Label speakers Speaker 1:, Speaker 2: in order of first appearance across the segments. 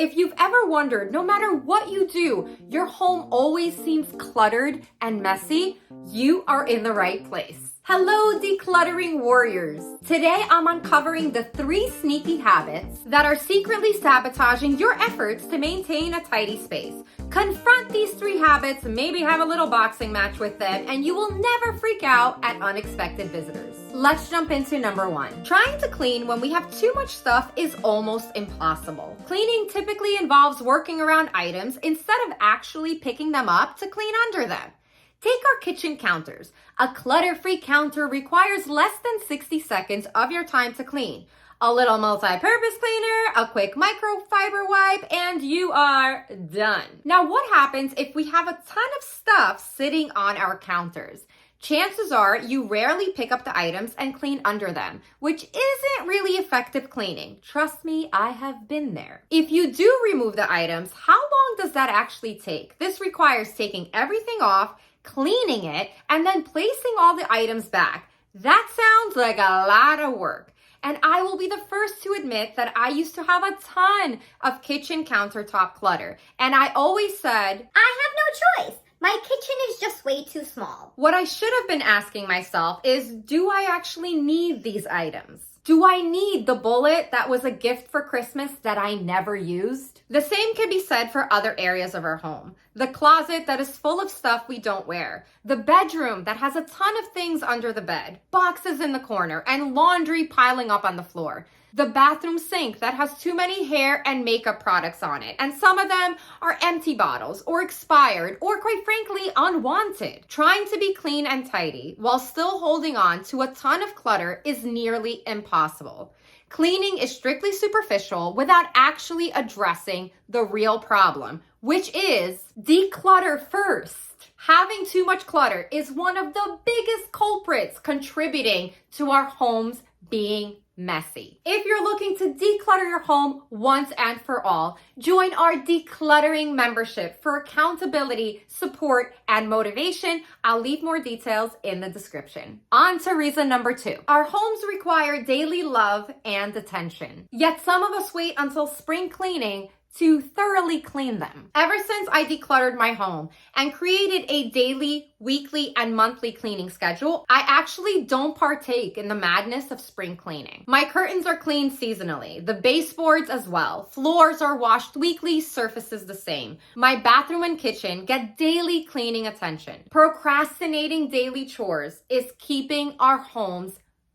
Speaker 1: If you've ever wondered, no matter what you do, your home always seems cluttered and messy, you are in the right place. Hello, decluttering warriors. Today, I'm uncovering the 3 sneaky habits that are secretly sabotaging your efforts to maintain a tidy space. Confront these 3 habits, maybe have a little boxing match with them, and you will never freak out at unexpected visitors. Let's jump into number 1. Trying to clean when we have too much stuff is almost impossible. Cleaning typically involves working around items instead of actually picking them up to clean under them. Take our kitchen counters. A clutter-free counter requires less than 60 seconds of your time to clean. A little multi-purpose cleaner, a quick microfiber wipe, and you are done. Now, what happens if we have a ton of stuff sitting on our counters? Chances are you rarely pick up the items and clean under them, which isn't really effective cleaning. Trust me, I have been there. If you do remove the items, how long does that actually take? This requires taking everything off, cleaning it, and then placing all the items back. That sounds like a lot of work. And I will be the first to admit that I used to have a ton of kitchen countertop clutter. And I always said,
Speaker 2: I have no choice. My kitchen is just way too small.
Speaker 1: What I should have been asking myself is, do I actually need these items? Do I need the bullet that was a gift for Christmas that I never used? The same can be said for other areas of our home. The closet that is full of stuff we don't wear. The bedroom that has a ton of things under the bed, boxes in the corner, and laundry piling up on the floor. The bathroom sink that has too many hair and makeup products on it, and some of them are empty bottles or expired or quite frankly unwanted. Trying to be clean and tidy while still holding on to a ton of clutter is nearly impossible. Cleaning is strictly superficial without actually addressing the real problem, which is declutter first. Having too much clutter is one of the biggest culprits contributing to our homes being messy. If you're looking to declutter your home once and for all, join our Decluttering membership for accountability, support, and motivation. I'll leave more details in the description. On to reason number 2. Our homes require daily love and attention. Yet some of us wait until spring cleaning to thoroughly clean them. Ever since I decluttered my home and created a daily, weekly, and monthly cleaning schedule, I actually don't partake in the madness of spring cleaning. My curtains are cleaned seasonally, the baseboards as well. Floors are washed weekly, surfaces the same. My bathroom and kitchen get daily cleaning attention. Procrastinating daily chores is keeping our homes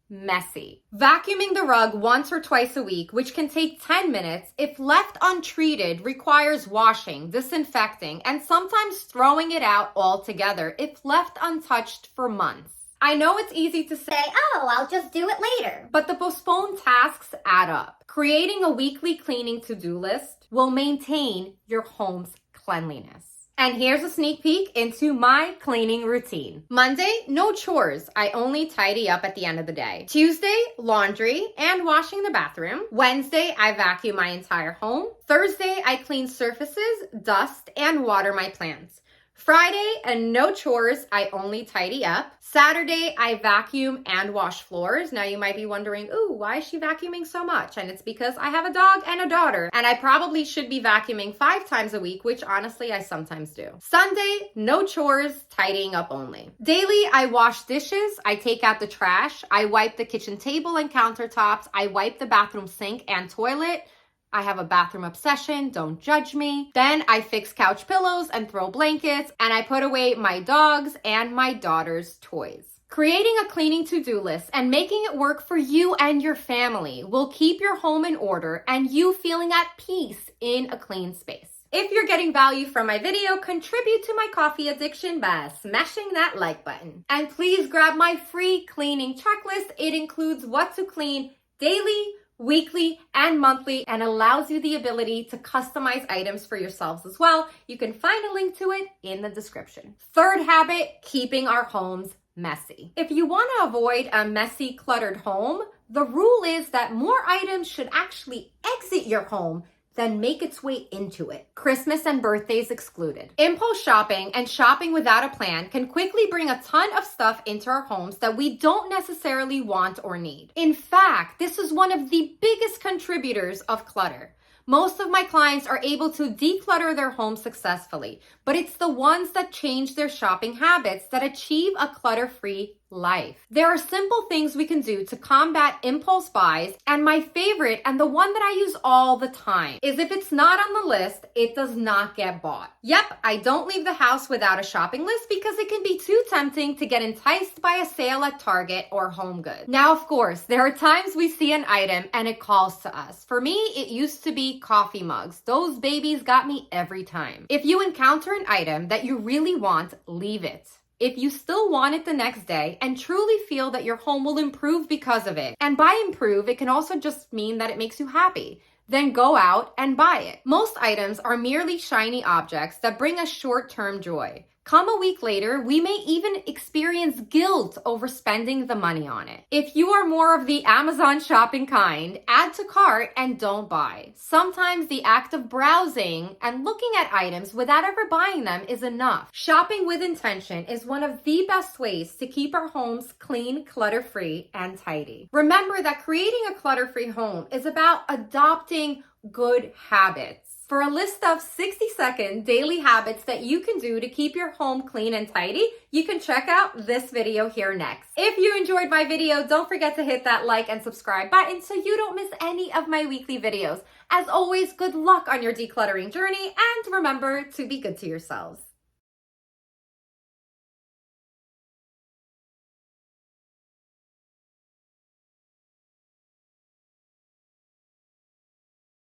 Speaker 1: messy. Vacuuming the rug once or twice a week, which can take 10 minutes, if left untreated, requires washing, disinfecting, and sometimes throwing it out altogether if left untouched for months. I know it's easy to say,
Speaker 2: Oh, I'll just do it later.
Speaker 1: but the postponed tasks add up. Creating a weekly cleaning to-do list will maintain your home's cleanliness. And here's a sneak peek into my cleaning routine. Monday, no chores. I only tidy up at the end of the day. Tuesday, laundry and washing the bathroom. Wednesday, I vacuum my entire home. Thursday, I clean surfaces, dust, and water my plants. Friday, and no chores, I only tidy up. Saturday, I vacuum and wash floors. Now you might be wondering, ooh, why is she vacuuming so much? And it's because I have a dog and a daughter, and I probably should be vacuuming 5 times a week, which honestly I sometimes do. Sunday, no chores, tidying up only. Daily, I wash dishes, I take out the trash, I wipe the kitchen table and countertops, I wipe the bathroom sink and toilet. I have a bathroom obsession, don't judge me. Then I fix couch pillows and throw blankets, and I put away my dog's and my daughter's toys. Creating a cleaning to-do list and making it work for you and your family will keep your home in order and you feeling at peace in a clean space. If you're getting value from my video, contribute to my coffee addiction by smashing that like button. And please grab my free cleaning checklist. It includes what to clean daily, weekly, and monthly, and allows you the ability to customize items for yourselves as well. You can find a link to it in the description. Third habit, keeping our homes messy. If you want to avoid a messy, cluttered home, the rule is that more items should actually exit your home than make its way into it. Christmas and birthdays excluded. Impulse shopping and shopping without a plan can quickly bring a ton of stuff into our homes that we don't necessarily want or need. In fact, this is one of the biggest contributors of clutter. Most of my clients are able to declutter their home successfully, but it's the ones that change their shopping habits that achieve a clutter-free life. There are simple things we can do to combat impulse buys, and my favorite and the one that I use all the time is if it's not on the list, it does not get bought. Yep, I don't leave the house without a shopping list because it can be too tempting to get enticed by a sale at Target or HomeGoods. Now, of course, there are times we see an item and it calls to us. For me, it used to be coffee mugs. Those babies got me every time. If you encounter an item that you really want, leave it. If you still want it the next day and truly feel that your home will improve because of it, and by improve, it can also just mean that it makes you happy, then go out and buy it. Most items are merely shiny objects that bring us short-term joy. Come a week later, we may even experience guilt over spending the money on it. If you are more of the Amazon shopping kind, add to cart and don't buy. Sometimes the act of browsing and looking at items without ever buying them is enough. Shopping with intention is one of the best ways to keep our homes clean, clutter-free, and tidy. Remember that creating a clutter-free home is about adopting good habits. For a list of 60-second daily habits that you can do to keep your home clean and tidy, you can check out this video here next. If you enjoyed my video, don't forget to hit that like and subscribe button so you don't miss any of my weekly videos. As always, good luck on your decluttering journey, and remember to be good to yourselves.